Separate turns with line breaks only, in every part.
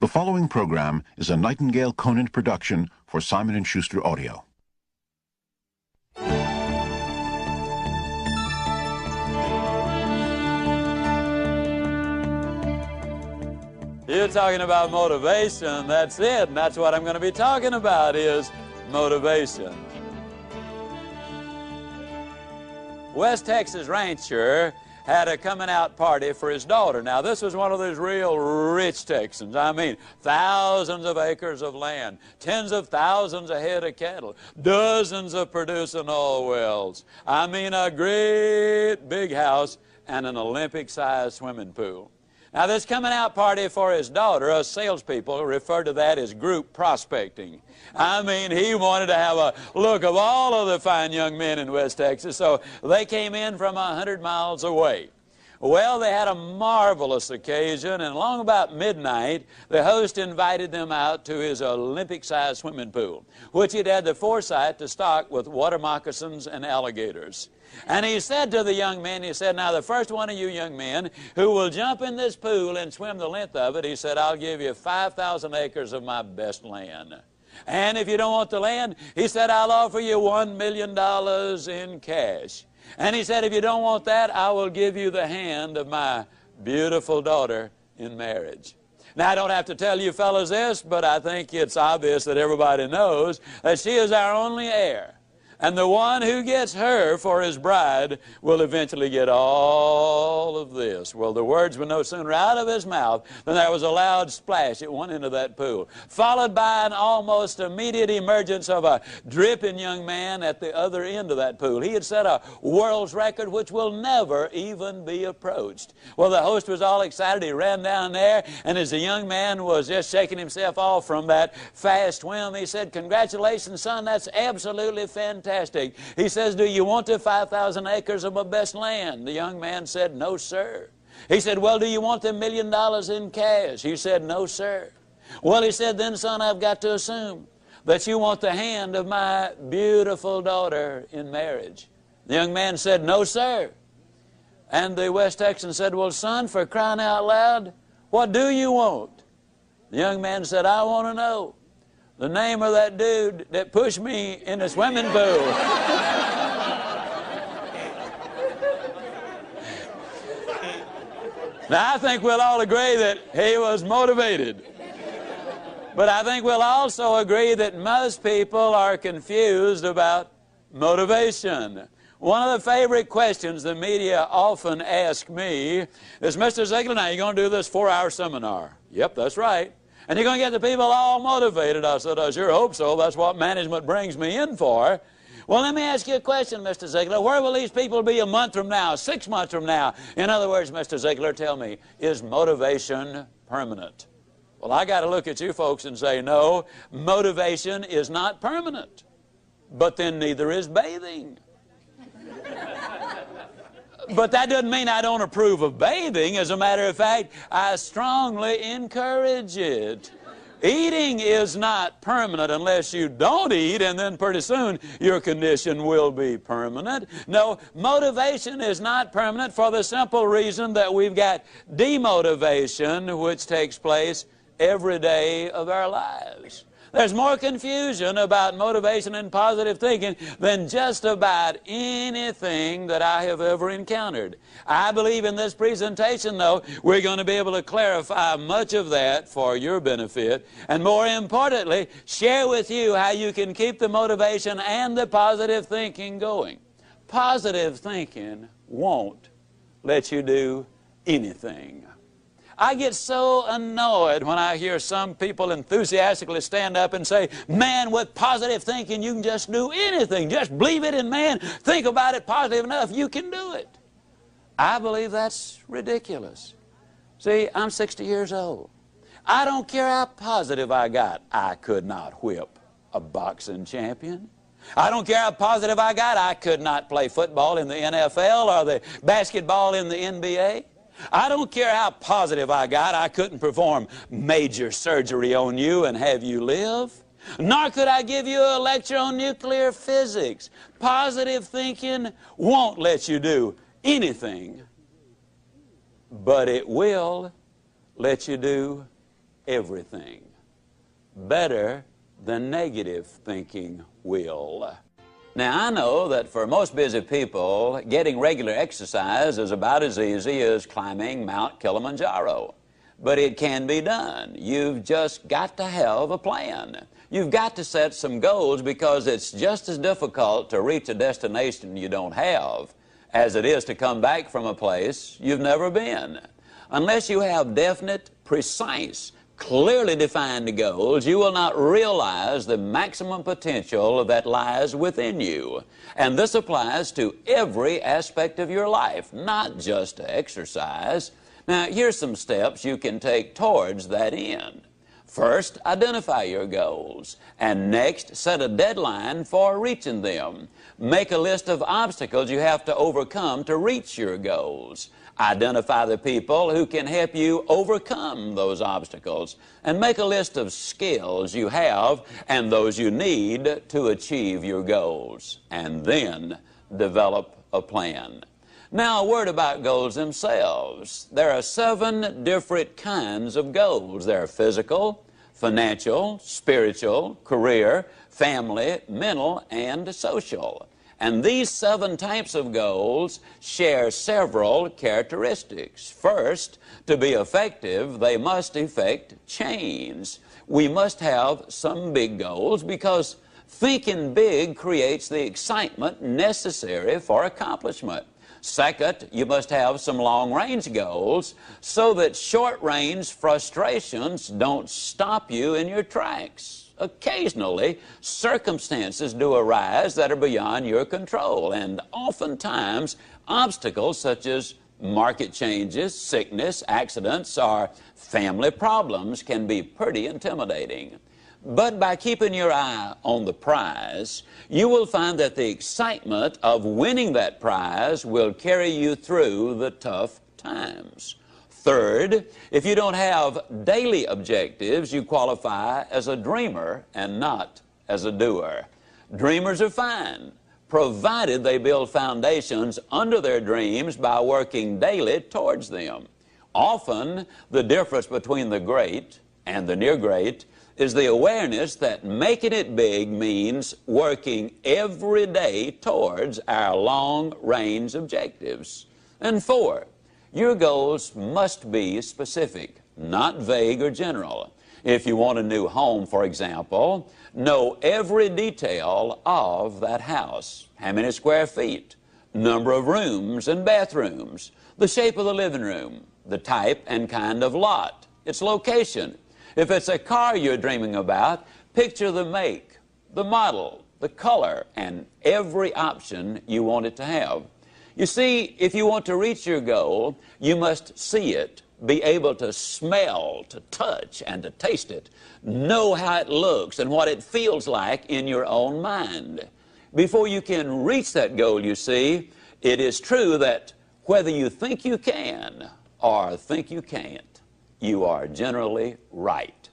The following program is a Nightingale Conant production for Simon & Schuster Audio.
You're talking about motivation, that's it, and that's what I'm going to be talking about is motivation. West Texas rancher had a coming out party for his daughter. Now this was one of those real rich Texans. I mean, thousands of acres of land, tens of thousands of head of cattle, dozens of producing oil wells. I mean, a great big house and an Olympic-sized swimming pool. Now this coming out party for his daughter, us salespeople refer to that as group prospecting. I mean, he wanted to have a look of all of the fine young men in West Texas, so they came in from 100 miles away. Well, they had a marvelous occasion, and along about midnight, the host invited them out to his Olympic-sized swimming pool, which he'd had the foresight to stock with water moccasins and alligators. And he said to the young men, he said, now the first one of you young men who will jump in this pool and swim the length of it, he said, I'll give you 5,000 acres of my best land. And if you don't want the land, he said, I'll offer you $1 million in cash. And he said, if you don't want that, I will give you the hand of my beautiful daughter in marriage. Now, I don't have to tell you fellas this, but I think it's obvious that everybody knows that she is our only heir. And the one who gets her for his bride will eventually get all of this. Well, the words were no sooner out of his mouth than there was a loud splash at one end of that pool, followed by an almost immediate emergence of a dripping young man at the other end of that pool. He had set a world's record which will never even be approached. Well, the host was all excited. He ran down there, and as the young man was just shaking himself off from that fast swim, he said, congratulations, son, that's absolutely fantastic. He says, do you want the 5,000 acres of my best land? The young man said, no, sir. He said, well, do you want the $1 million in cash? He said, no, sir. Well, he said, then, son, I've got to assume that you want the hand of my beautiful daughter in marriage. The young man said, no, sir. And the West Texan said, well, son, for crying out loud, what do you want? The young man said, I want to know the name of that dude that pushed me in the swimming pool. Now, I think we'll all agree that he was motivated. But I think we'll also agree that most people are confused about motivation. One of the favorite questions the media often ask me is, Mr. Ziglar, now you're going to do this 4-hour seminar. Yep, that's right. And you're going to get the people all motivated. I said, I sure hope so. That's what management brings me in for. Well, let me ask you a question, Mr. Ziglar. Where will these people be a month from now, 6 months from now? In other words, Mr. Ziglar, tell me, is motivation permanent? Well, I got to look at you folks and say, no, motivation is not permanent. But then neither is bathing. But that doesn't mean I don't approve of bathing. As a matter of fact, I strongly encourage it. Eating is not permanent unless you don't eat, and then pretty soon your condition will be permanent. No, motivation is not permanent for the simple reason that we've got demotivation, which takes place every day of our lives. There's more confusion about motivation and positive thinking than just about anything that I have ever encountered. I believe in this presentation, though, we're going to be able to clarify much of that for your benefit, and more importantly, share with you how you can keep the motivation and the positive thinking going. Positive thinking won't let you do anything. I get so annoyed when I hear some people enthusiastically stand up and say, man, with positive thinking, you can just do anything. Just believe it, and man, think about it positive enough, you can do it. I believe that's ridiculous. See, I'm 60 years old. I don't care how positive I got. I could not whip a boxing champion. I don't care how positive I got. I could not play football in the NFL or the basketball in the NBA. I don't care how positive I got, I couldn't perform major surgery on you and have you live. Nor could I give you a lecture on nuclear physics. Positive thinking won't let you do anything, but it will let you do everything better than negative thinking will. Now, I know that for most busy people, getting regular exercise is about as easy as climbing Mount Kilimanjaro. But it can be done. You've just got to have a plan. You've got to set some goals, because it's just as difficult to reach a destination you don't have as it is to come back from a place you've never been. Unless you have definite, precise, clearly defined goals, you will not realize the maximum potential that lies within you. And this applies to every aspect of your life, not just to exercise. Now, here's some steps you can take towards that end. First, identify your goals, and next, set a deadline for reaching them. Make a list of obstacles you have to overcome to reach your goals. Identify the people who can help you overcome those obstacles, and make a list of skills you have and those you need to achieve your goals, and then develop a plan. Now, a word about goals themselves. There are 7 different kinds of goals. There are physical, financial, spiritual, career, family, mental, and social. And these 7 types of goals share several characteristics. First, to be effective, they must effect change. We must have some big goals, because thinking big creates the excitement necessary for accomplishment. Second, you must have some long-range goals so that short-range frustrations don't stop you in your tracks. Occasionally, circumstances do arise that are beyond your control, and oftentimes obstacles such as market changes, sickness, accidents, or family problems can be pretty intimidating. But by keeping your eye on the prize, you will find that the excitement of winning that prize will carry you through the tough times. Third, if you don't have daily objectives, you qualify as a dreamer and not as a doer. Dreamers are fine, provided they build foundations under their dreams by working daily towards them. Often, the difference between the great and the near great is the awareness that making it big means working every day towards our long-range objectives. And 4, your goals must be specific, not vague or general. If you want a new home, for example, know every detail of that house. How many square feet, number of rooms and bathrooms, the shape of the living room, the type and kind of lot, its location. If it's a car you're dreaming about, picture the make, the model, the color, and every option you want it to have. You see, if you want to reach your goal, you must see it, be able to smell, to touch, and to taste it. Know how it looks and what it feels like in your own mind. Before you can reach that goal, you see, it is true that whether you think you can or think you can't, you are generally right.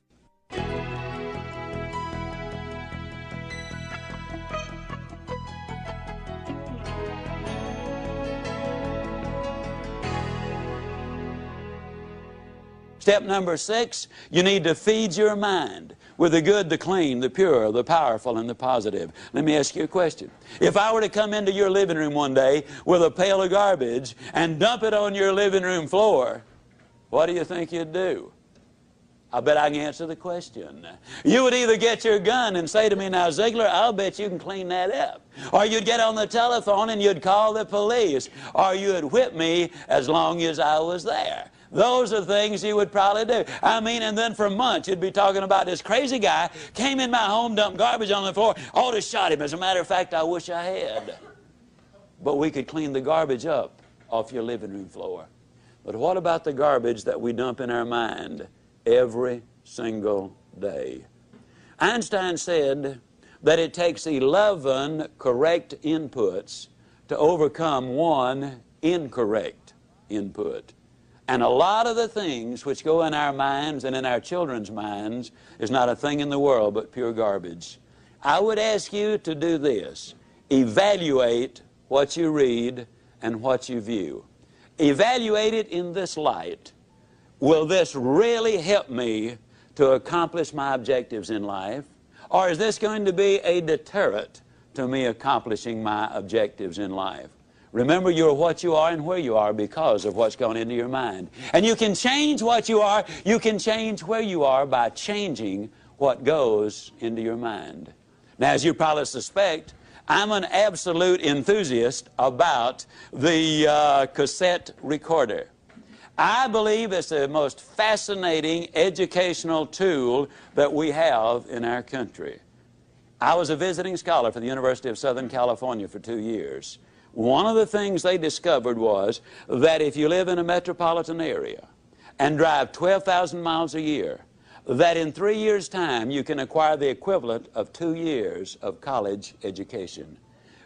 Step number 6, you need to feed your mind with the good, the clean, the pure, the powerful, and the positive. Let me ask you a question. If I were to come into your living room one day with a pail of garbage and dump it on your living room floor, what do you think you'd do? I bet I can answer the question. You would either get your gun and say to me, "Now, Ziglar, I'll bet you can clean that up." Or you'd get on the telephone and you'd call the police. Or you'd whip me as long as I was there. Those are things you would probably do. I mean, and then for months you'd be talking about this crazy guy came in my home, dumped garbage on the floor, ought to shot him. As a matter of fact, I wish I had. But we could clean the garbage up off your living room floor. But what about the garbage that we dump in our mind every single day? Einstein said that it takes 11 correct inputs to overcome one incorrect input. And a lot of the things which go in our minds and in our children's minds is not a thing in the world but pure garbage. I would ask you to do this. Evaluate what you read and what you view. Evaluate it in this light. Will this really help me to accomplish my objectives in life? Or is this going to be a deterrent to me accomplishing my objectives in life? Remember, you're what you are and where you are because of what's gone into your mind. And you can change what you are, you can change where you are by changing what goes into your mind. Now, as you probably suspect, I'm an absolute enthusiast about the cassette recorder. I believe it's the most fascinating educational tool that we have in our country. I was a visiting scholar for the University of Southern California for 2 years. One of the things they discovered was that if you live in a metropolitan area and drive 12,000 miles a year, that in 3 years' time you can acquire the equivalent of 2 years of college education.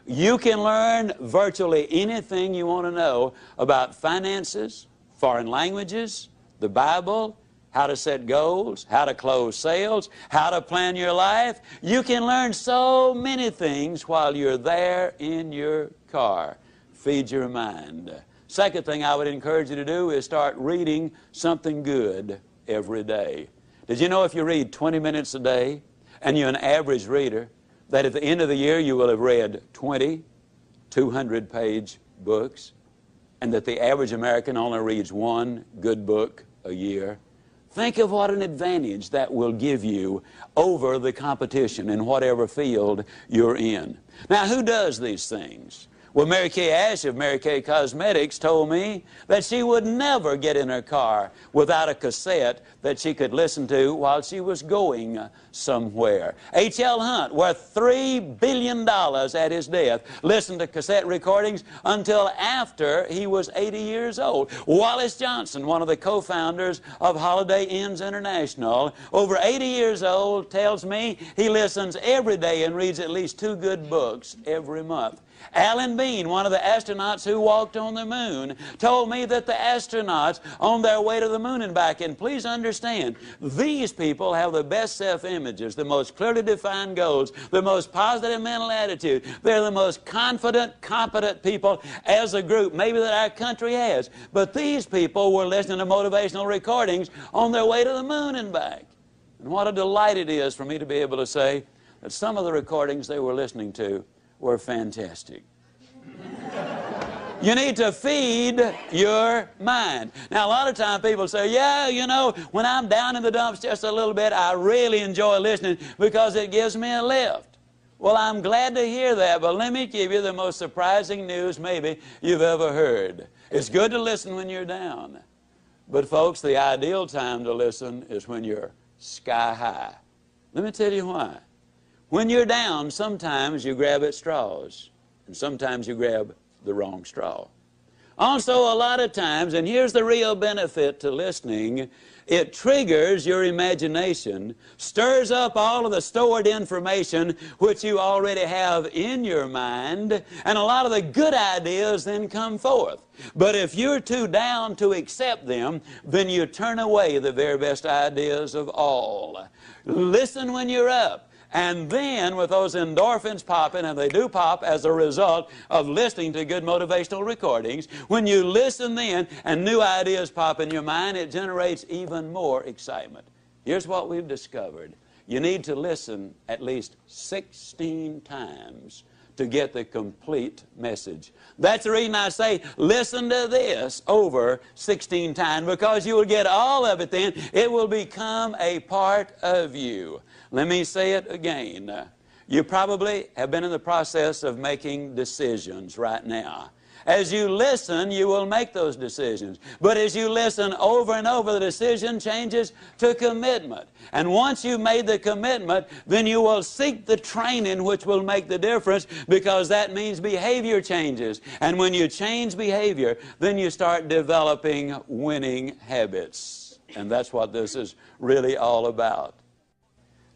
You can learn virtually anything you want to know about finances, foreign languages, the Bible, how to set goals, how to close sales, how to plan your life. You can learn so many things while you're there in your car. Feed your mind. Second thing I would encourage you to do is start reading something good every day. Did you know if you read 20 minutes a day and you're an average reader, that at the end of the year you will have read 20 200-page books, and that the average American only reads one good book a year? Think of what an advantage that will give you over the competition in whatever field you're in. Now, who does these things? Well, Mary Kay Ash of Mary Kay Cosmetics told me that she would never get in her car without a cassette that she could listen to while she was going somewhere. H.L. Hunt, worth $3 billion at his death, listened to cassette recordings until after he was 80 years old. Wallace Johnson, one of the co-founders of Holiday Inns International, over 80 years old, tells me he listens every day and reads at least 2 good books every month. Alan Bean, one of the astronauts who walked on the moon, told me that the astronauts on their way to the moon and back, and please understand, these people have the best self-images, the most clearly defined goals, the most positive mental attitude. They're the most confident, competent people as a group maybe that our country has. But these people were listening to motivational recordings on their way to the moon and back. And what a delight it is for me to be able to say that some of the recordings they were listening to were fantastic. You need to feed your mind. Now, a lot of times people say, yeah, you know, when I'm down in the dumps just a little bit, I really enjoy listening because it gives me a lift. Well, I'm glad to hear that, but let me give you the most surprising news maybe you've ever heard. It's good to listen when you're down. But, folks, the ideal time to listen is when you're sky high. Let me tell you why. When you're down, sometimes you grab at straws, and sometimes you grab the wrong straw. Also, a lot of times, and here's the real benefit to listening, it triggers your imagination, stirs up all of the stored information which you already have in your mind, and a lot of the good ideas then come forth. But if you're too down to accept them, then you turn away the very best ideas of all. Listen when you're up. And then with those endorphins popping, and they do pop as a result of listening to good motivational recordings, when you listen then and new ideas pop in your mind, it generates even more excitement. Here's what we've discovered. You need to listen at least 16 times to get the complete message. That's the reason I say listen to this over 16 times, because you will get all of it then. It will become a part of you. Let me say it again. You probably have been in the process of making decisions right now. As you listen, you will make those decisions. But as you listen over and over, the decision changes to commitment. And once you've made the commitment, then you will seek the training which will make the difference, because that means behavior changes. And when you change behavior, then you start developing winning habits. And that's what this is really all about.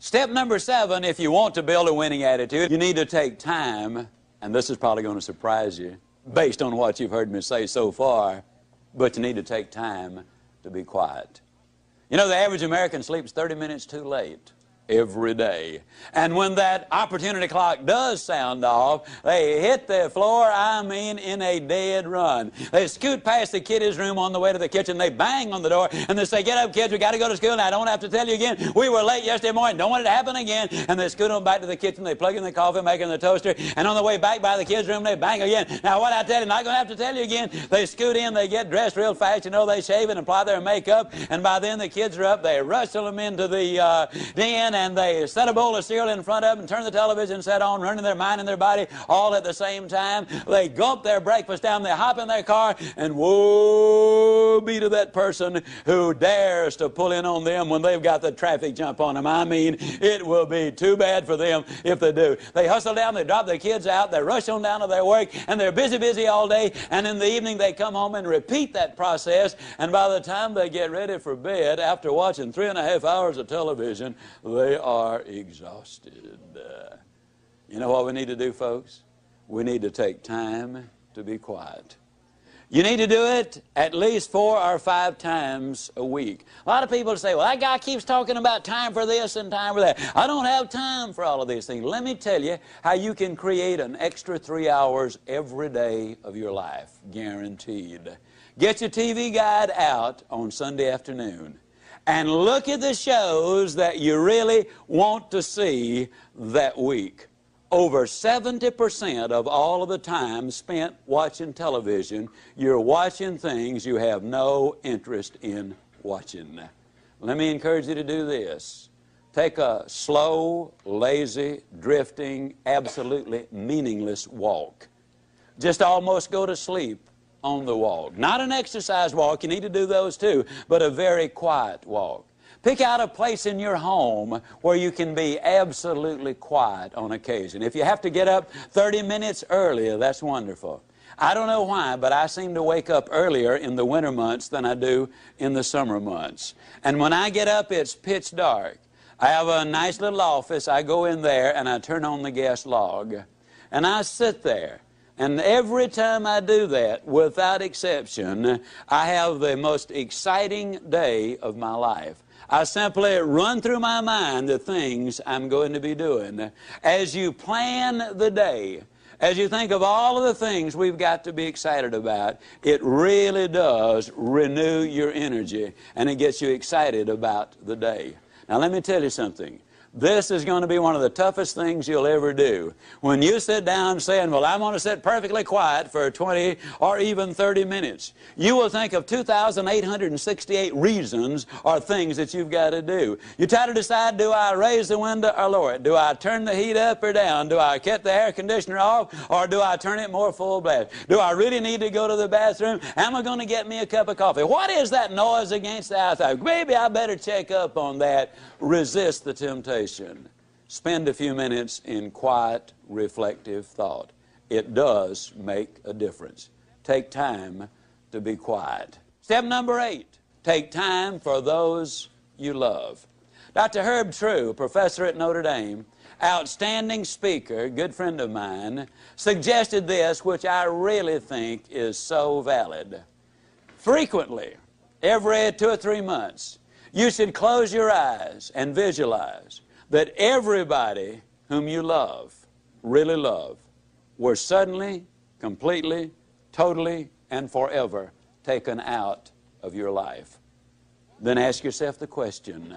Step number 7, if you want to build a winning attitude, you need to take time, and this is probably going to surprise you, based on what you've heard me say so far, but you need to take time to be quiet. You know, the average American sleeps 30 minutes too late. every day. And when that opportunity clock does sound off, they hit the floor, I mean, in a dead run. They scoot past the kiddies' room on the way to the kitchen. They bang on the door, and they say, "Get up, kids, we got to go to school." And I don't have to tell you again, we were late yesterday morning. Don't want it to happen again. And they scoot on back to the kitchen. They plug in the coffee maker and the toaster. And on the way back by the kids' room, they bang again. Now, what I tell you, not going to have to tell you again. They scoot in, they get dressed real fast. You know, they shave and apply their makeup. And by then, the kids are up. They rustle them into the den, and they set a bowl of cereal in front of them, turn the television set on, running their mind and their body all at the same time. They gulp their breakfast down, they hop in their car, and woe be to that person who dares to pull in on them when they've got the traffic jump on them. I mean, it will be too bad for them if they do. They hustle down, they drop their kids out, they rush on down to their work, and they're busy all day, and in the evening they come home and repeat that process, and by the time they get ready for bed, after watching 3.5 hours of television, they are exhausted. You know what we need to do, folks? We need to take time to be quiet. You need to do it at least 4 or 5 times a week. A lot of people say, "Well, that guy keeps talking about time for this and time for that. I don't have time for all of these things." Let me tell you how you can create an extra 3 hours every day of your life, guaranteed. Get your TV guide out on Sunday afternoon and look at the shows that you really want to see that week. Over 70% of all of the time spent watching television, you're watching things you have no interest in watching. Let me encourage you to do this. Take a slow, lazy, drifting, absolutely meaningless walk. Just almost go to sleep on the walk. Not an exercise walk, you need to do those too, but a very quiet walk. Pick out a place in your home where you can be absolutely quiet on occasion. If you have to get up 30 minutes earlier, that's wonderful. I don't know why, but I seem to wake up earlier in the winter months than I do in the summer months. And when I get up, it's pitch dark. I have a nice little office. I go in there and I turn on the gas log. And I sit there. And every time I do that, without exception, I have the most exciting day of my life. I simply run through my mind the things I'm going to be doing. As you plan the day, as you think of all of the things we've got to be excited about, it really does renew your energy, and it gets you excited about the day. Now, let me tell you something. This is going to be one of the toughest things you'll ever do. When you sit down saying, "Well, I'm going to sit perfectly quiet for 20 or even 30 minutes, you will think of 2,868 reasons or things that you've got to do. You try to decide, do I raise the window or lower it? Do I turn the heat up or down? Do I cut the air conditioner off, or do I turn it more full blast? Do I really need to go to the bathroom? Am I going to get me a cup of coffee? What is that noise against the outside? Maybe I better check up on that." Resist the temptation. Spend a few minutes in quiet, reflective thought. It does make a difference. Take time to be quiet. Step number 8, take time for those you love. Dr. Herb True, professor at Notre Dame, outstanding speaker, good friend of mine, suggested this, which I really think is so valid. Frequently, every 2 or 3 months, you should close your eyes and visualize that everybody whom you love, really love, were suddenly, completely, totally, and forever taken out of your life. Then ask yourself the question,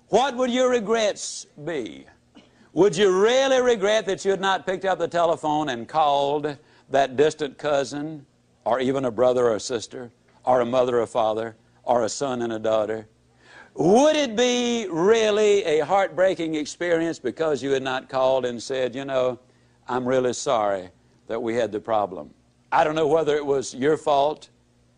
what would your regrets be? Would you really regret that you had not picked up the telephone and called that distant cousin, or even a brother or a sister, or a mother or father, or a son and a daughter? Would it be really a heartbreaking experience because you had not called and said, "You know, I'm really sorry that we had the problem. I don't know whether it was your fault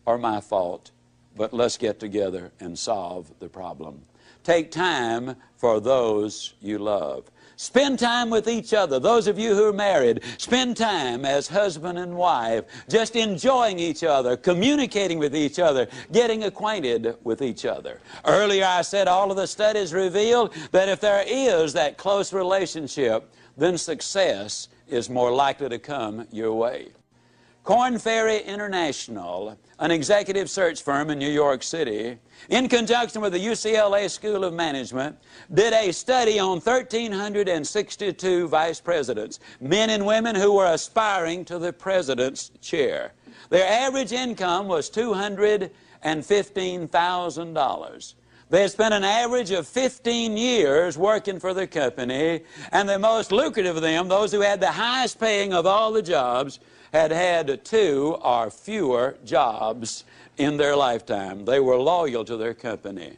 or my fault, but let's get together and solve the problem." Take time for those you love. Spend time with each other. Those of you who are married, spend time as husband and wife, just enjoying each other, communicating with each other, getting acquainted with each other. Earlier I said all of the studies revealed that if there is that close relationship, then success is more likely to come your way. Korn Ferry International, an executive search firm in New York City, in conjunction with the UCLA School of Management, did a study on 1,362 vice presidents, men and women who were aspiring to the president's chair. Their average income was $215,000. They had spent an average of 15 years working for the company, and the most lucrative of them, those who had the highest paying of all the jobs, had had 2 or fewer jobs in their lifetime. They were loyal to their company.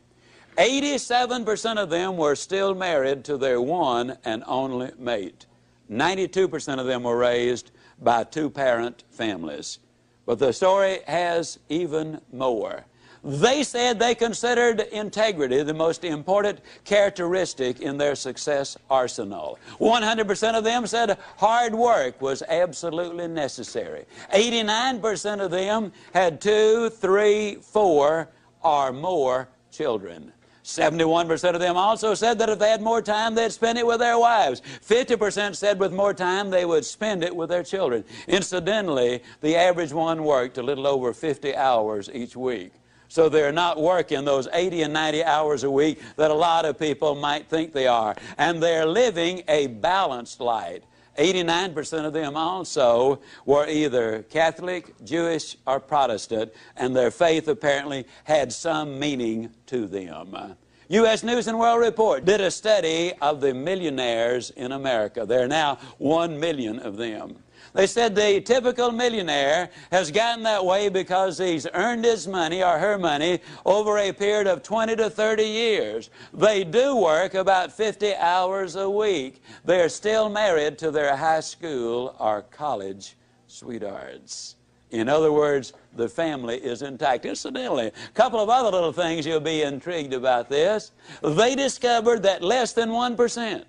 87% of them were still married to their one and only mate. 92% of them were raised by 2-parent families. But the story has even more. They said they considered integrity the most important characteristic in their success arsenal. 100% of them said hard work was absolutely necessary. 89% of them had 2, 3, 4, or more children. 71% of them also said that if they had more time, they'd spend it with their wives. 50% said with more time, they would spend it with their children. Incidentally, the average one worked a little over 50 hours each week. So they're not working those 80 and 90 hours a week that a lot of people might think they are. And they're living a balanced life. 89% of them also were either Catholic, Jewish, or Protestant, and their faith apparently had some meaning to them. U.S. News and World Report did a study of the millionaires in America. There are now 1 million of them. They said the typical millionaire has gotten that way because he's earned his money or her money over a period of 20 to 30 years. They do work about 50 hours a week. They're still married to their high school or college sweethearts. In other words, the family is intact. Incidentally, a couple of other little things you'll be intrigued about this. They discovered that less than 1%,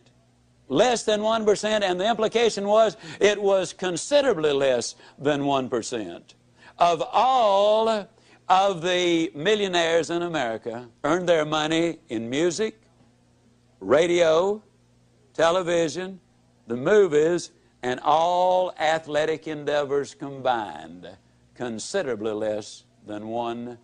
and the implication was it was considerably less than 1%, of all of the millionaires in America earned their money in music, radio, television, the movies, and all athletic endeavors combined. Considerably less than 1%.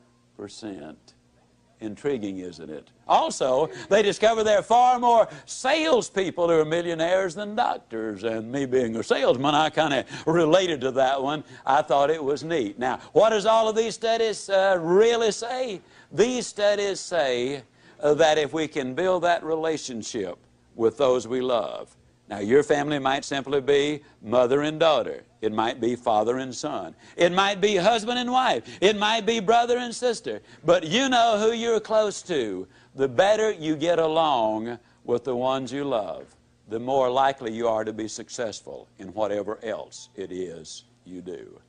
Intriguing, isn't it? Also, they discovered there are far more salespeople who are millionaires than doctors. And me being a salesman, I kind of related to that one. I thought it was neat. Now, what does all of these studies really say? These studies say that if we can build that relationship with those we love. Now, your family might simply be mother and daughter. It might be father and son. It might be husband and wife. It might be brother and sister. But you know who you're close to. The better you get along with the ones you love, the more likely you are to be successful in whatever else it is you do.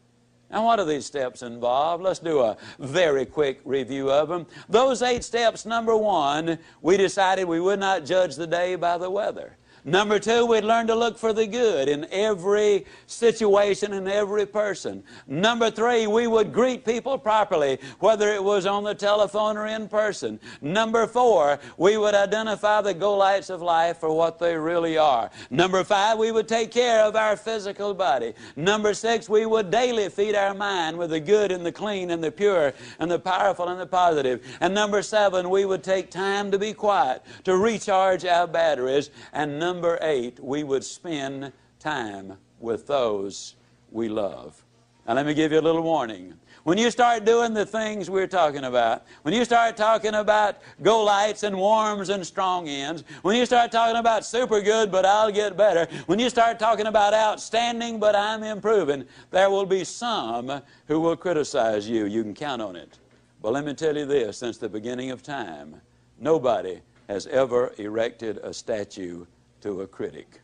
Now, what do these steps involve? Let's do a very quick review of them. Those 8 steps, number 1, we decided we would not judge the day by the weather. Number 2, we'd learn to look for the good in every situation and every person. Number 3, we would greet people properly, whether it was on the telephone or in person. Number 4, we would identify the go-lights of life for what they really are. Number 5, we would take care of our physical body. Number 6, we would daily feed our mind with the good and the clean and the pure and the powerful and the positive. And number 7, we would take time to be quiet, to recharge our batteries. And number 8, we would spend time with those we love. Now, let me give you a little warning. When you start doing the things we're talking about, when you start talking about go-lights and warms and strong ends, when you start talking about super good but I'll get better, when you start talking about outstanding but I'm improving, there will be some who will criticize you. You can count on it. But let me tell you this, since the beginning of time, nobody has ever erected a statue to a critic.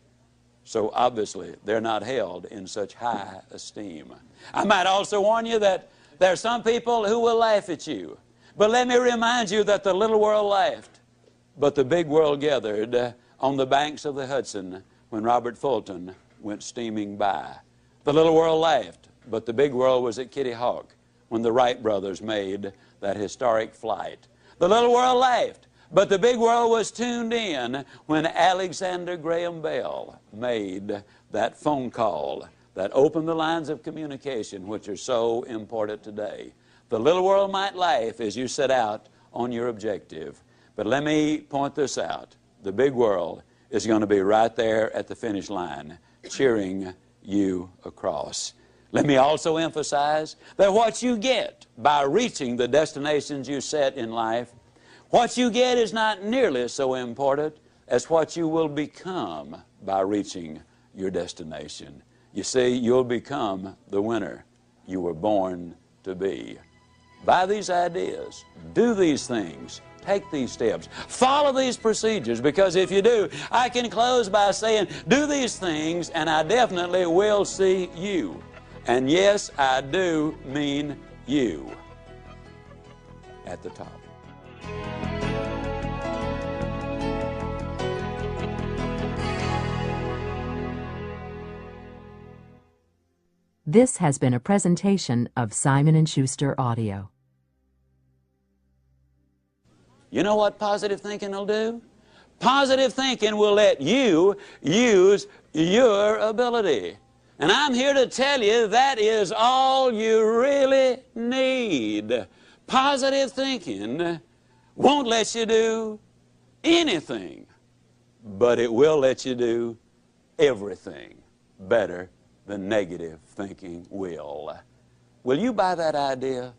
So obviously they're not held in such high esteem. I might also warn you that there are some people who will laugh at you. But let me remind you that the little world laughed, but the big world gathered on the banks of the Hudson when Robert Fulton went steaming by. The little world laughed, but the big world was at Kitty Hawk when the Wright brothers made that historic flight. The little world laughed, but the big world was tuned in when Alexander Graham Bell made that phone call that open the lines of communication which are so important today. The little world might laugh as you set out on your objective, but let me point this out. The big world is going to be right there at the finish line, cheering you across. Let me also emphasize that what you get by reaching the destinations you set in life, what you get is not nearly so important as what you will become by reaching your destination. You see, you'll become the winner you were born to be. Buy these ideas, do these things, take these steps, follow these procedures, because if you do, I can close by saying, do these things and I definitely will see you. And yes, I do mean you at the top.
This has been a presentation of Simon & Schuster Audio.
You know what positive thinking will do? Positive thinking will let you use your ability. And I'm here to tell you that is all you really need. Positive thinking won't let you do anything, but it will let you do everything better than negative thinking will. Will you buy that idea?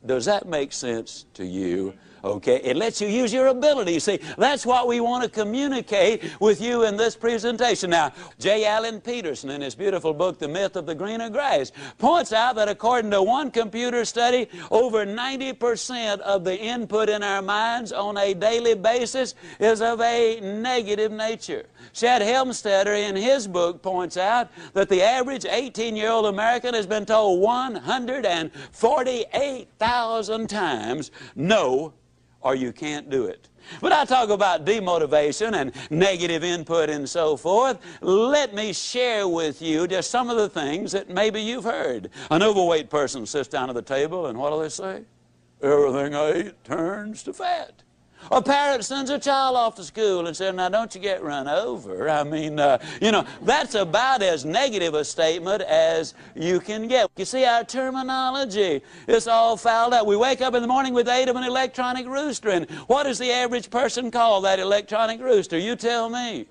Does that make sense to you? Okay, it lets you use your ability. See, that's what we want to communicate with you in this presentation. Now, J. Allen Peterson, in his beautiful book, The Myth of the Greener Grass, points out that according to one computer study, over 90% of the input in our minds on a daily basis is of a negative nature. Chad Helmstetter, in his book, points out that the average 18-year-old American has been told 148,000 times, no, or you can't do it. But I talk about demotivation and negative input and so forth. Let me share with you just some of the things that maybe you've heard. An overweight person sits down at the table and what do they say? Everything I eat turns to fat. A parent sends a child off to school and says, now don't you get run over. I mean, that's about as negative a statement as you can get. You see, our terminology is all fouled up. We wake up in the morning with the aid of an electronic rooster, and what does the average person call that electronic rooster? You tell me.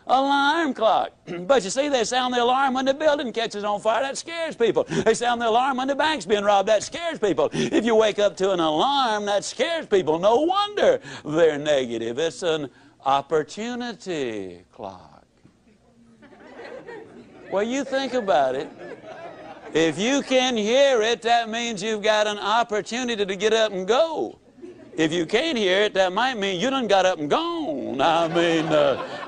Alarm clock. But you see, they sound the alarm when the building catches on fire. That scares people. They sound the alarm when the bank's being robbed. That scares people. If you wake up to an alarm, that scares people. No wonder they're negative. It's an opportunity clock. Well, you think about it. If you can hear it, that means you've got an opportunity to get up and go. If you can't hear it, that might mean you done got up and gone. I mean,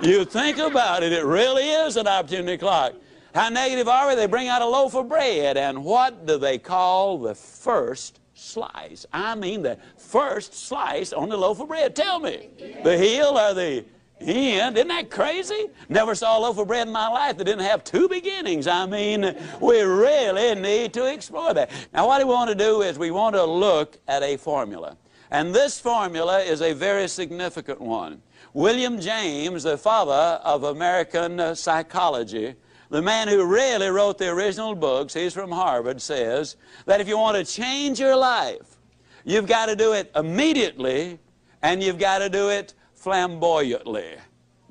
you think about it, it really is an opportunity clock. How negative are we? They bring out a loaf of bread, and what do they call the first slice? I mean the first slice on the loaf of bread. Tell me, the heel or the end? Isn't that crazy? Never saw a loaf of bread in my life that didn't have two beginnings. I mean, we really need to explore that. Now, what we want to do is we want to look at a formula. And this formula is a very significant one. William James, the father of American psychology, the man who really wrote the original books, he's from Harvard, says that if you want to change your life, you've got to do it immediately and you've got to do it flamboyantly.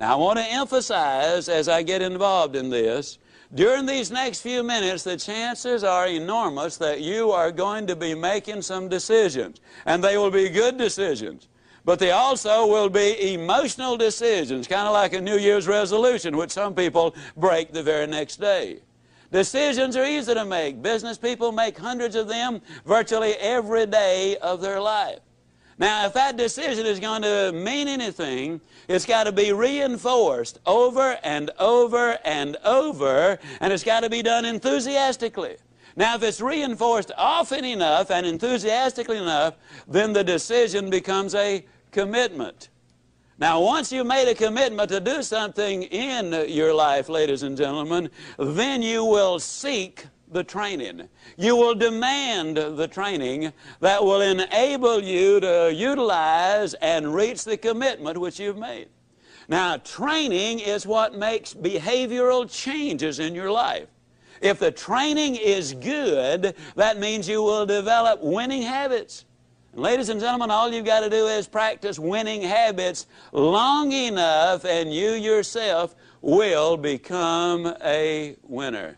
Now, I want to emphasize as I get involved in this, during these next few minutes, the chances are enormous that you are going to be making some decisions. And they will be good decisions. But they also will be emotional decisions, kind of like a New Year's resolution, which some people break the very next day. Decisions are easy to make. Business people make hundreds of them virtually every day of their life. Now, if that decision is going to mean anything, it's got to be reinforced over and over and over, and it's got to be done enthusiastically. Now, if it's reinforced often enough and enthusiastically enough, then the decision becomes a commitment. Now, once you've made a commitment to do something in your life, ladies and gentlemen, then you will seek the training. You will demand the training that will enable you to utilize and reach the commitment which you've made. Now, training is what makes behavioral changes in your life. If the training is good, that means you will develop winning habits. And ladies and gentlemen, all you've got to do is practice winning habits long enough, and you yourself will become a winner.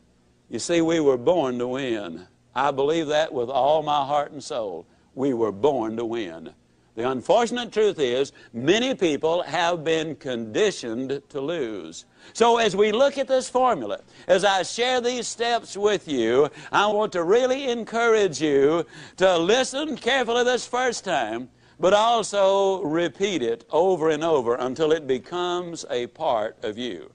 You see, we were born to win. I believe that with all my heart and soul. We were born to win. The unfortunate truth is, many people have been conditioned to lose. So as we look at this formula, as I share these steps with you, I want to really encourage you to listen carefully this first time, but also repeat it over and over until it becomes a part of you.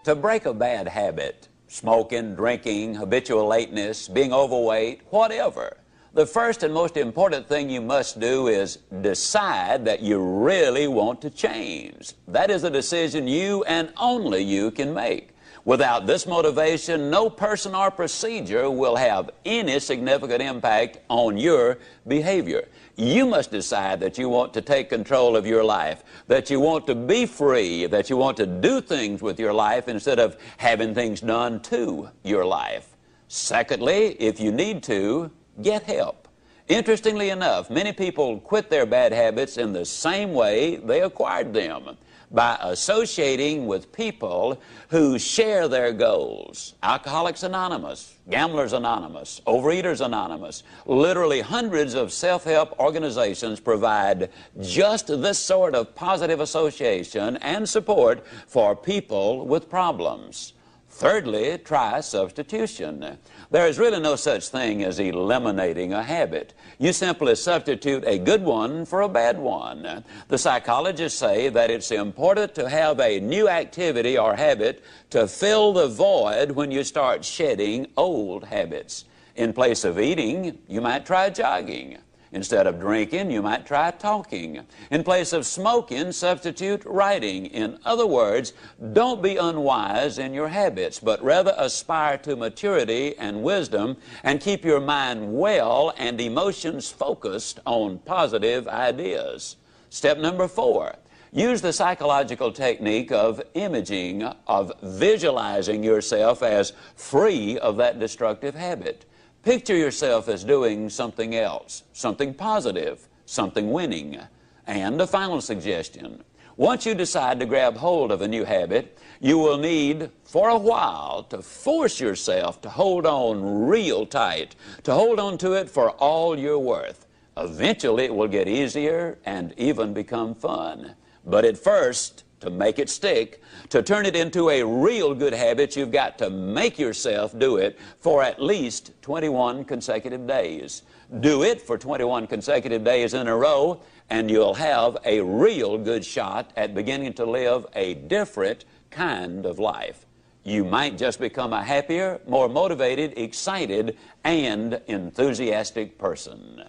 To break a bad habit, smoking, drinking, habitual lateness, being overweight, whatever, the first and most important thing you must do is decide that you really want to change. That is a decision you and only you can make. Without this motivation, no person or procedure will have any significant impact on your behavior. You must decide that you want to take control of your life, that you want to be free, that you want to do things with your life instead of having things done to your life. Secondly, if you need to, get help. Interestingly enough, many people quit their bad habits in the same way they acquired them, by associating with people who share their goals. Alcoholics Anonymous, Gamblers Anonymous, Overeaters Anonymous, literally hundreds of self-help organizations provide just this sort of positive association and support for people with problems. Thirdly, try substitution. There is really no such thing as eliminating a habit. You simply substitute a good one for a bad one. The psychologists say that it's important to have a new activity or habit to fill the void when you start shedding old habits. In place of eating, you might try jogging. Instead of drinking, you might try talking. In place of smoking, substitute writing. In other words, don't be unwise in your habits, but rather aspire to maturity and wisdom and keep your mind well and emotions focused on positive ideas. Step number 4. Use the psychological technique of imaging, of visualizing yourself as free of that destructive habit. Picture yourself as doing something else, something positive, something winning. And a final suggestion. Once you decide to grab hold of a new habit, you will need, for a while, to force yourself to hold on real tight, to hold on to it for all you're worth. Eventually, it will get easier and even become fun. But at first, to make it stick, to turn it into a real good habit, you've got to make yourself do it for at least 21 consecutive days. Do it for 21 consecutive days in a row, and you'll have a real good shot at beginning to live a different kind of life. You might just become a happier, more motivated, excited, and enthusiastic person.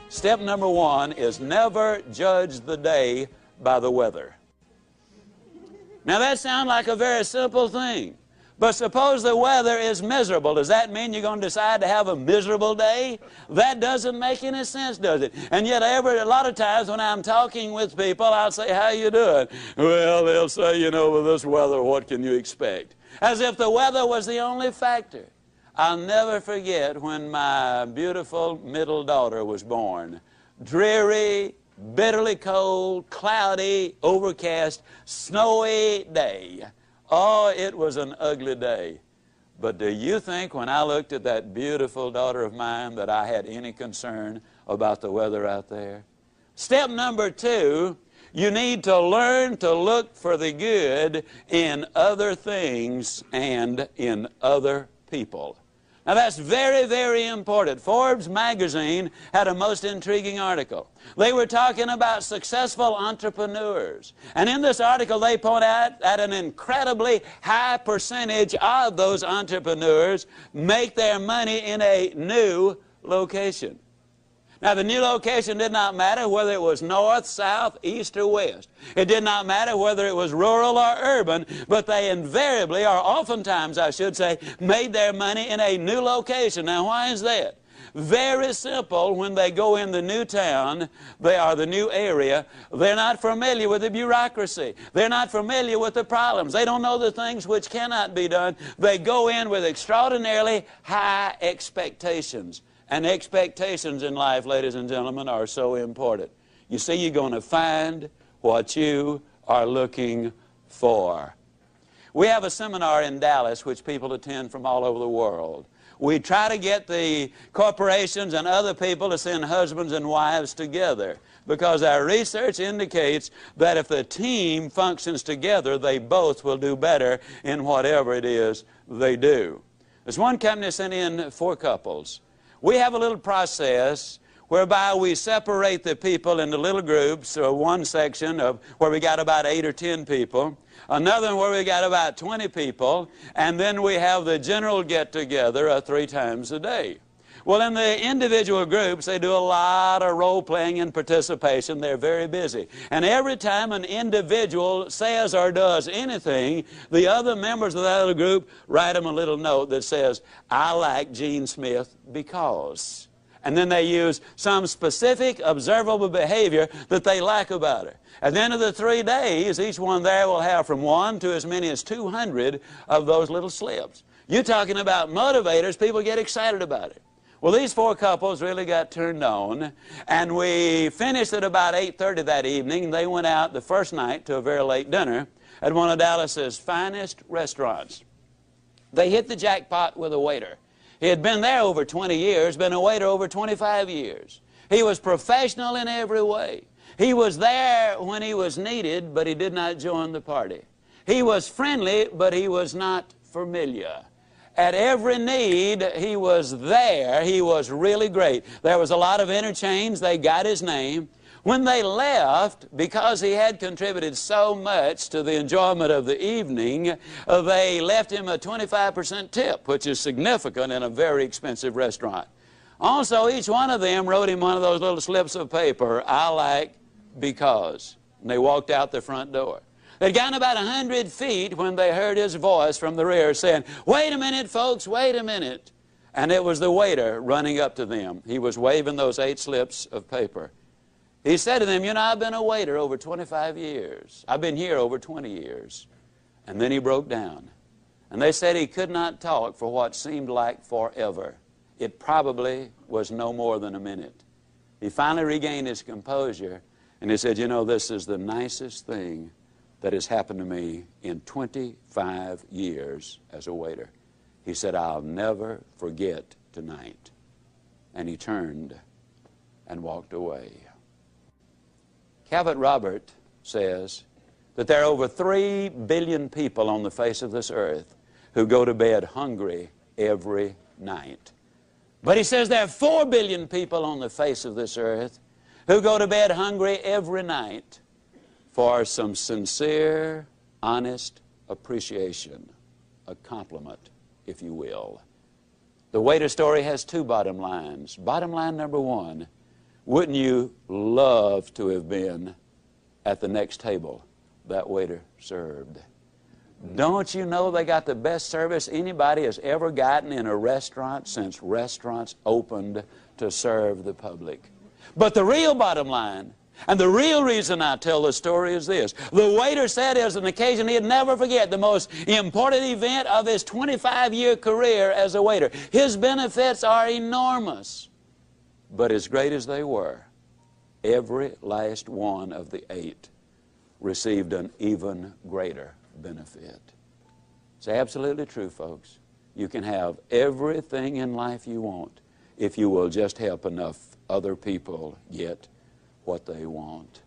Step number 1 is never judge the day by the weather. Now that sounds like a very simple thing, but suppose the weather is miserable. Does that mean you're going to decide to have a miserable day? That doesn't make any sense, does it? And yet a lot of times when I'm talking with people, I'll say, how you doing? Well, they'll say, you know, with this weather, what can you expect? As if the weather was the only factor. I'll never forget when my beautiful middle daughter was born. Dreary, bitterly cold, cloudy, overcast, snowy day. Oh, it was an ugly day. But do you think when I looked at that beautiful daughter of mine that I had any concern about the weather out there? Step number 2, you need to learn to look for the good in other things and in other people. Now that's very, very important. Forbes magazine had a most intriguing article. They were talking about successful entrepreneurs. And in this article they point out that an incredibly high percentage of those entrepreneurs make their money in a new location. Now, the new location did not matter whether it was north, south, east, or west. It did not matter whether it was rural or urban, but they invariably, or oftentimes I should say, made their money in a new location. Now, why is that? Very simple. When they go in the new town, they are the new area, they're not familiar with the bureaucracy. They're not familiar with the problems. They don't know the things which cannot be done. They go in with extraordinarily high expectations. And expectations in life, ladies and gentlemen, are so important. You see, you're going to find what you are looking for. We have a seminar in Dallas which people attend from all over the world. We try to get the corporations and other people to send husbands and wives together, because our research indicates that if the team functions together, they both will do better in whatever it is they do. There's one company sent in 4 couples. We have a little process whereby we separate the people into little groups, so one section of where we got about 8 or 10 people, another one where we got about 20 people, and then we have the general get-together 3 times a day. Well, in the individual groups, they do a lot of role-playing and participation. They're very busy. And every time an individual says or does anything, the other members of that little group write them a little note that says, "I like Gene Smith because." And then they use some specific observable behavior that they like about her. At the end of the 3 days, each one there will have from 1 to as many as 200 of those little slips. You're talking about motivators. People get excited about it. Well, these 4 couples really got turned on, and we finished at about 8:30 that evening. They went out the first night to a very late dinner at one of Dallas's finest restaurants. They hit the jackpot with a waiter. He had been there over 20 years, been a waiter over 25 years. He was professional in every way. He was there when he was needed, but he did not join the party. He was friendly, but he was not familiar. At every need, he was there. He was really great. There was a lot of interchange. They got his name. When they left, because he had contributed so much to the enjoyment of the evening, they left him a 25% tip, which is significant in a very expensive restaurant. Also, each one of them wrote him one of those little slips of paper, "I like because." And they walked out the front door. They'd gotten about 100 feet when they heard his voice from the rear saying, "Wait a minute, folks, wait a minute." And it was the waiter running up to them. He was waving those 8 slips of paper. He said to them, "You know, I've been a waiter over 25 years. I've been here over 20 years. And then he broke down. And they said he could not talk for what seemed like forever. It probably was no more than a minute. He finally regained his composure, and he said, "You know, this is the nicest thing that has happened to me in 25 years as a waiter." He said, "I'll never forget tonight." And he turned and walked away. Calvert Robert says that there are over 3 billion people on the face of this earth who go to bed hungry every night. But he says there are 4 billion people on the face of this earth who go to bed hungry every night for some sincere, honest appreciation, a compliment, if you will. The waiter story has 2 bottom lines. Bottom line number 1, wouldn't you love to have been at the next table that waiter served? Don't you know they got the best service anybody has ever gotten in a restaurant since restaurants opened to serve the public? But the real bottom line, and the real reason I tell the story, is this. The waiter said it was an occasion he'd never forget, the most important event of his 25-year career as a waiter. His benefits are enormous. But as great as they were, every last one of the 8 received an even greater benefit. It's absolutely true, folks. You can have everything in life you want if you will just help enough other people get what they want.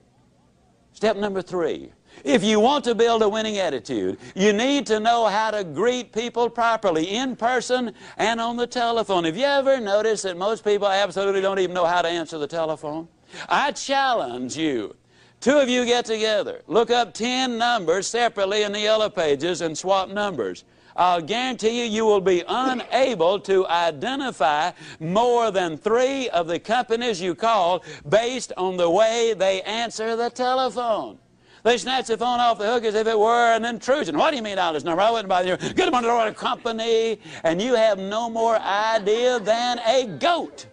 Step number 3. If you want to build a winning attitude, you need to know how to greet people properly, in person and on the telephone. Have you ever noticed that most people absolutely don't even know how to answer the telephone? I challenge you. 2 of you get together. Look up 10 numbers separately in the yellow pages and swap numbers. I'll guarantee you, you will be unable to identify more than 3 of the companies you call based on the way they answer the telephone. They snatch the phone off the hook as if it were an intrusion. What do you mean, this number? I wouldn't bother you. Good morning, Lord Company. And you have no more idea than a goat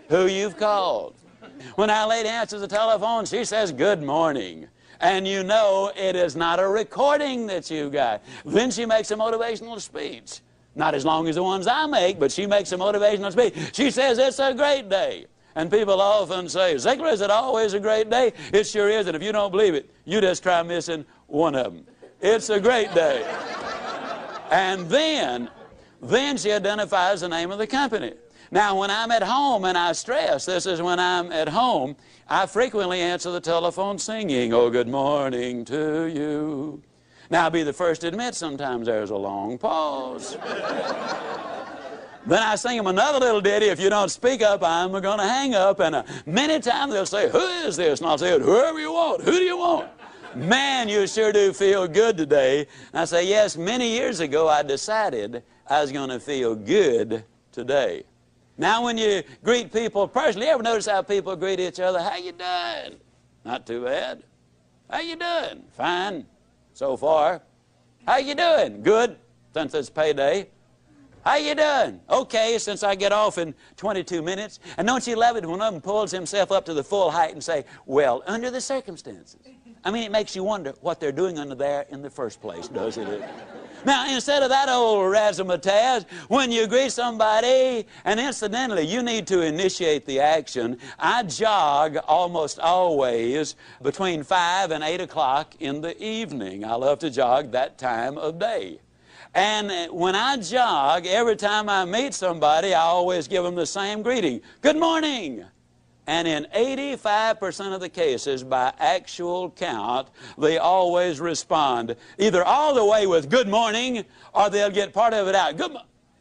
who you've called. When our lady answers the telephone, she says, good morning. And you know it is not a recording that you got. Then she makes a motivational speech. Not as long as the ones I make, but she makes a motivational speech. She says, it's a great day. And people often say, Ziglar, is it always a great day? It sure is, and if you don't believe it, you just try missing one of them. It's a great day. And then she identifies the name of the company. Now, when I'm at home, and I stress, this is when I'm at home, I frequently answer the telephone singing, oh, good morning to you. Now, I'll be the first to admit sometimes there's a long pause. Then I sing them another little ditty, if you don't speak up, I'm going to hang up. And many times they'll say, who is this? And I'll say, whoever you want. Who do you want? Man, you sure do feel good today. And I say, yes, many years ago I decided I was going to feel good today. Now when you greet people personally, you ever notice how people greet each other? How you doing? Not too bad. How you doing? Fine, so far. How you doing? Good, since it's payday. How you doing? Okay, since I get off in 22 minutes. And don't you love it when one of them pulls himself up to the full height and say, well, under the circumstances. I mean, it makes you wonder what they're doing under there in the first place, doesn't it? Now, instead of that old razzmatazz, when you greet somebody, and incidentally, you need to initiate the action, I jog almost always between 5 and 8 o'clock in the evening. I love to jog that time of day. And when I jog, every time I meet somebody, I always give them the same greeting. Good morning. And in 85% of the cases, by actual count, they always respond either all the way with good morning, or they'll get part of it out.